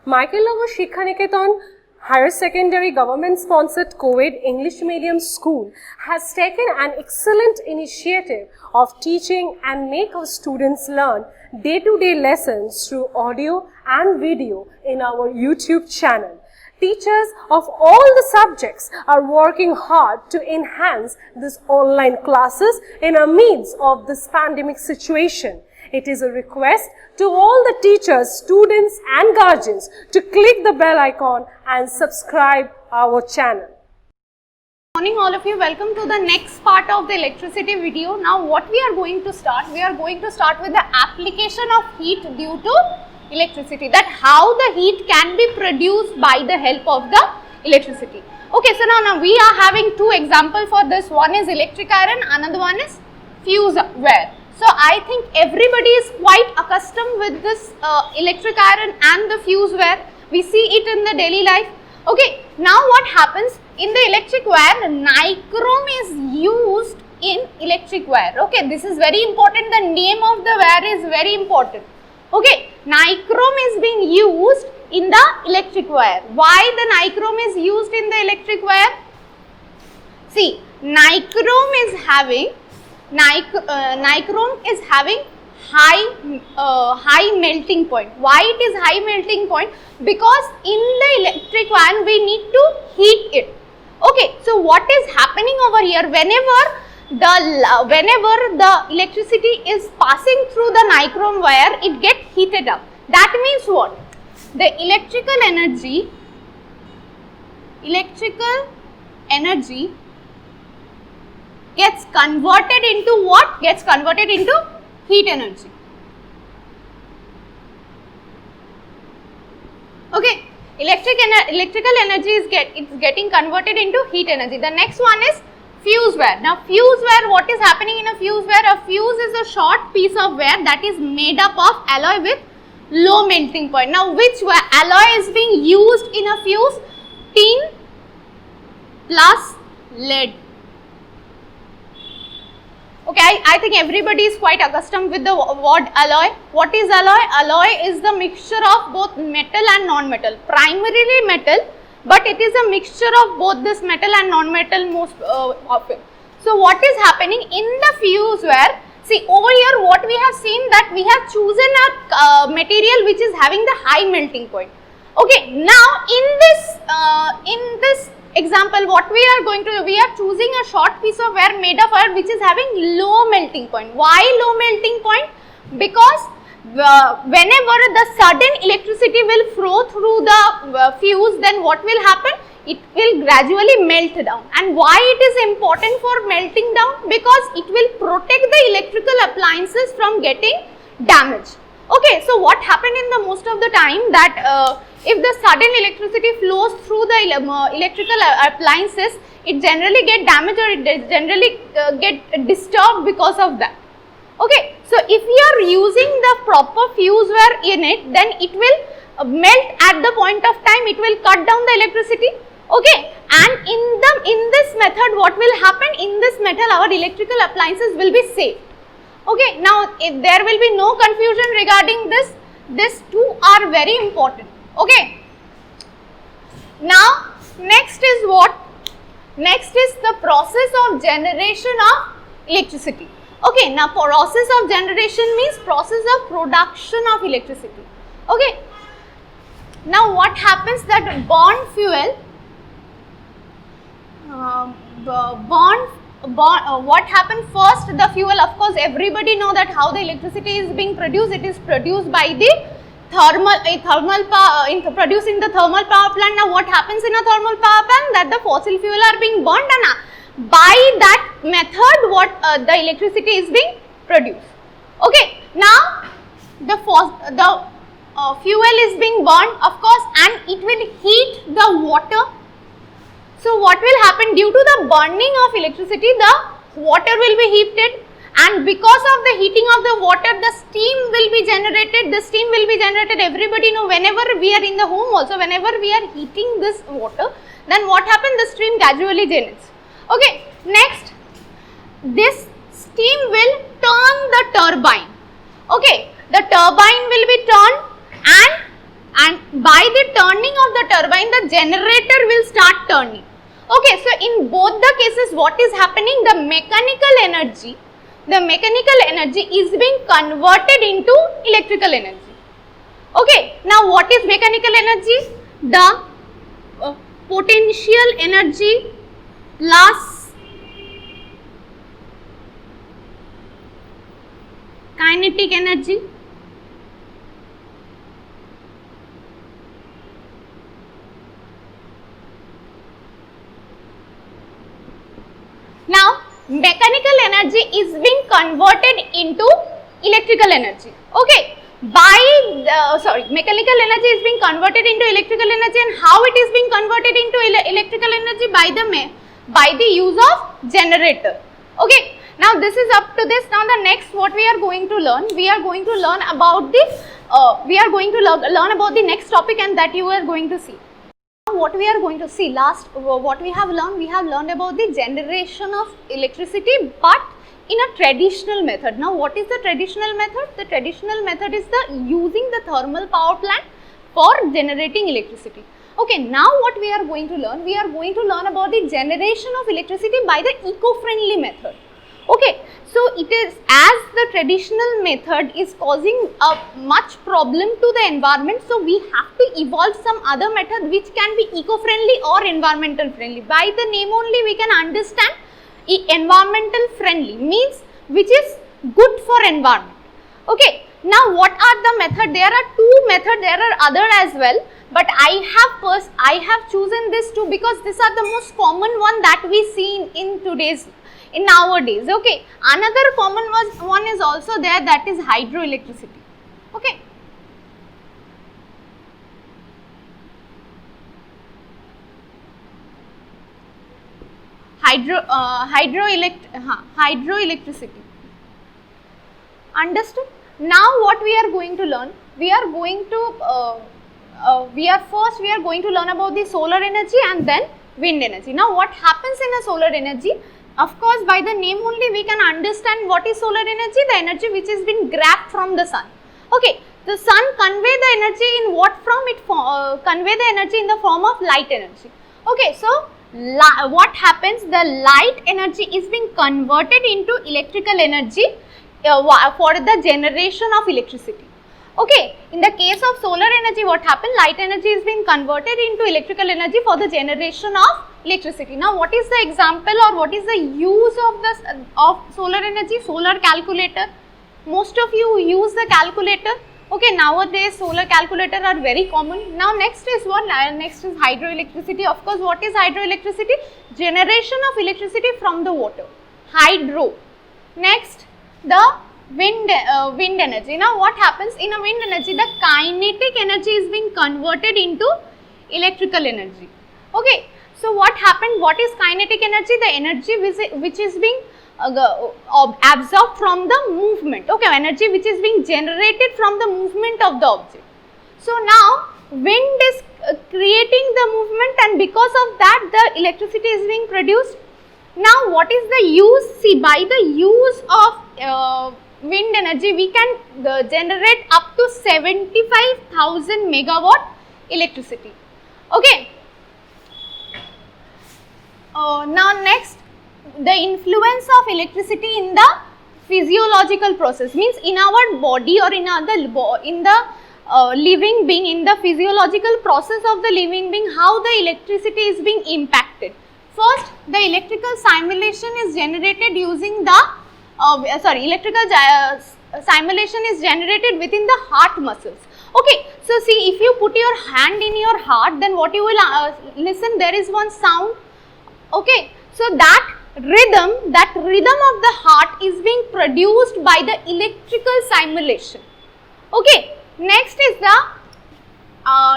Michael Shikha Niketan Higher Secondary Government-sponsored co-ed English medium school has taken an excellent initiative of teaching and make our students learn day-to-day lessons through audio and video in our YouTube channel. Teachers of all the subjects are working hard to enhance these online classes in the midst of this pandemic situation. It is a request to all the teachers, students and guardians to click the bell icon and subscribe our channel. Good morning all of you. Welcome to the next part of the electricity video. Now what we are going to start? We are going to start with the application of heat due to electricity. That how the heat can be produced by the help of the electricity. Okay, so now we are having two examples for this. One is electric iron, another one is fuse wire. So I think everybody is quite accustomed with this electric iron and the fuse wire. We see it in the daily life. Okay, now what happens in the electric wire? Nichrome is used in electric wire. Okay, this is very important. The name of the wire is very important. Okay, nichrome is being used in the electric wire. Why the nichrome is used in the electric wire? See, nichrome is having high melting point. Why it is high melting point? Because in the electric wire we need to heat it. Okay, so what is happening over here? Whenever the electricity is passing through the nichrome wire, it gets heated up. That means what? The electrical energy gets converted into what? Gets converted into heat energy. Okay, electrical energy is getting converted into heat energy. The next one is fuse wire. Now fuse wire, what is happening in a fuse wire? A fuse is a short piece of wire that is made up of alloy with low melting point. Now which alloy is being used in a fuse? Tin plus lead. Okay, I think everybody is quite accustomed with the word alloy. What is alloy? Alloy is the mixture of both metal and non-metal. Primarily metal, but it is a mixture of both this metal and non-metal most often. So what is happening in the fuse wire? See over here what we have seen, that we have chosen a material which is having the high melting point. Okay, now in this example, what we are going to do, we are choosing a short piece of wire made of wire which is having low melting point. Why low melting point? Because whenever the sudden electricity will flow through the fuse, then what will happen? It will gradually melt down. And why it is important for melting down? Because it will protect the electrical appliances from getting damaged. Okay, so what happened in the most of the time that if the sudden electricity flows through the electrical appliances, it generally get damaged or it generally get disturbed because of that. Okay, so if we are using the proper fuse wire in it, then it will melt at the point of time, it will cut down the electricity. Okay, and in this method what will happen? In this method our electrical appliances will be safe. Okay, now if there will be no confusion regarding this. These two are very important. Okay, now next is what? Next is the process of generation of electricity. Okay, now process of generation means process of production of electricity. Okay, now what happens that bond fuel, what happened first? The fuel, of course everybody know that how the electricity is being produced. It is produced by the produced in the thermal power plant. Now what happens in a thermal power plant? That the fossil fuel are being burned, and by that method what the electricity is being produced. Okay, now the fuel is being burned, of course, and it will heat the water. So what will happen? Due to the burning of electricity, the water will be heated, and because of the heating of the water, the steam will be generated. The steam will be generated. Everybody know, whenever we are in the home also, whenever we are heating this water, then what happens? The steam gradually generates. Okay, next, this steam will turn the turbine. Okay, the turbine will be turned, and and by the turning of the turbine, the generator will start turning. Okay, so in both the cases, what is happening? The mechanical energy is being converted into electrical energy. Okay, now what is mechanical energy? The potential energy plus kinetic energy. Now, mechanical energy is being converted into electrical energy. Okay, mechanical energy is being converted into electrical energy, and how it is being converted into electrical energy? By the use of generator. Okay, now this is up to this. Now the next what we are going to learn, we are going to learn about the next topic, and that you are going to see. What we are going to see what we have learned about the generation of electricity, but in a traditional method. Now what is the traditional method? The traditional method is the using the thermal power plant for generating electricity. Okay, now what we are going to learn? We are going to learn about the generation of electricity by the eco-friendly method. Okay, so it is as the traditional method is causing a much problem to the environment, so we have to evolve some other method which can be eco-friendly or environmental friendly. By the name only we can understand environmental friendly means which is good for environment. Okay, now what are the method? There are two methods, there are other as well, but I have chosen this two because these are the most common one that we see in nowadays. Okay, another common one is also there, that is hydroelectricity. Okay, hydroelectricity. Understood? Now what we are going to learn? We are going to learn about the solar energy and then wind energy. Now what happens in a solar energy? Of course, by the name only we can understand what is solar energy, the energy which has been grabbed from the sun. Okay, the sun convey the energy in what form? It convey the energy in the form of light energy. Okay, so what happens? The light energy is being converted into electrical energy for the generation of electricity. Okay, in the case of solar energy, what happened? Light energy is being converted into electrical energy for the generation of electricity. Now, what is the example or what is the use of solar energy? Solar calculator. Most of you use the calculator. Okay, nowadays solar calculator are very common. Now, next is what? Next is hydroelectricity. Of course, what is hydroelectricity? Generation of electricity from the water. Hydro. Next, the wind energy. Now what happens in a wind energy? The kinetic energy is being converted into electrical energy. Okay, so what happened? What is kinetic energy? The energy which is being absorbed from the movement. Okay, energy which is being generated from the movement of the object. So now wind is creating the movement, and because of that the electricity is being produced. Now what is the use? See, by the use of wind energy we can generate up to 75,000 megawatt electricity. Okay. Now next, the influence of electricity in the physiological process means in our body or in the living being, in the physiological process of the living being, how the electricity is being impacted. First, the electrical stimulation is generated using the stimulation is generated within the heart muscles. Okay, so see, if you put your hand in your heart, then what you will listen, there is one sound. Okay, so that rhythm of the heart is being produced by the electrical stimulation. Okay, next is the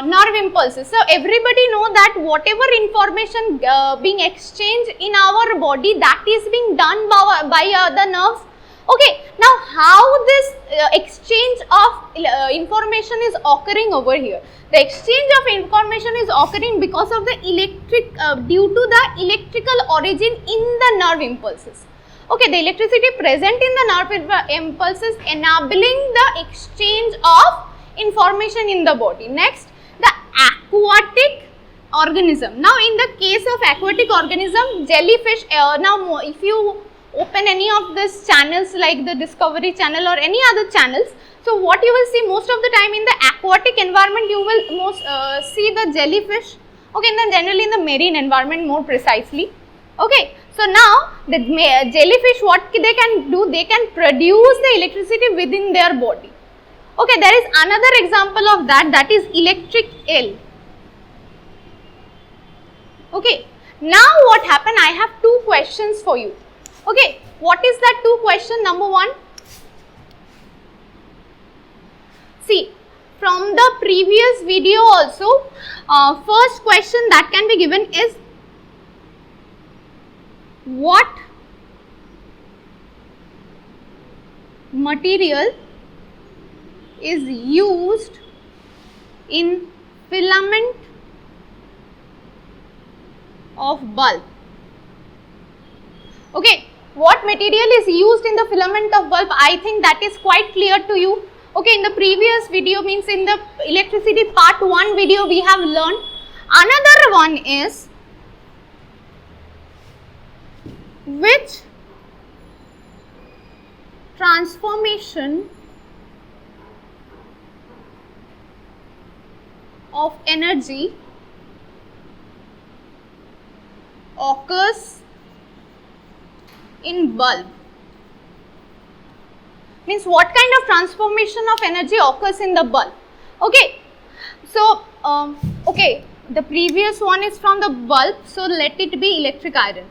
nerve impulses. So everybody know that whatever information being exchanged in our body, that is being done by the nerves. Okay, now how this exchange of information is occurring over here? The exchange of information is occurring because of the due to the electrical origin in the nerve impulses. Okay, the electricity present in the nerve impulses enabling the exchange of information in the body. Next, the aquatic organism. Now in the case of aquatic organism, jellyfish, now if you open any of these channels like the Discovery Channel or any other channels, so what you will see most of the time in the aquatic environment, you will see the jellyfish, okay, and then generally in the marine environment more precisely, okay. So now the jellyfish, what they can do, they can produce the electricity within their body, okay. There is another example of that, that is electric eel. Okay, now what happened? I have two questions for you. Okay, what is that two question? Number one, see from the previous video also, first question that can be given is what material is used in filament of bulb? Okay, what material is used in the filament of bulb? I think that is quite clear to you. Okay, in the previous video, means in the electricity part 1 video, we have learned. Another one is which transformation of energy occurs in bulb? Means what kind of transformation of energy occurs in the bulb? Okay, so okay, the previous one is from the bulb, so let it be electric iron.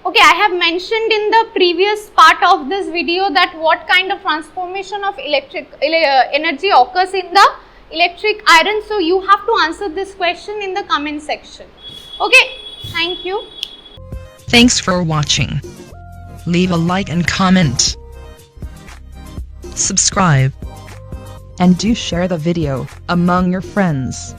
Okay, I have mentioned in the previous part of this video that what kind of transformation of energy occurs in the electric iron. So you have to answer this question in the comment section. Okay, thank you. Thanks for watching. Leave a like and comment. Subscribe. And do share the video among your friends.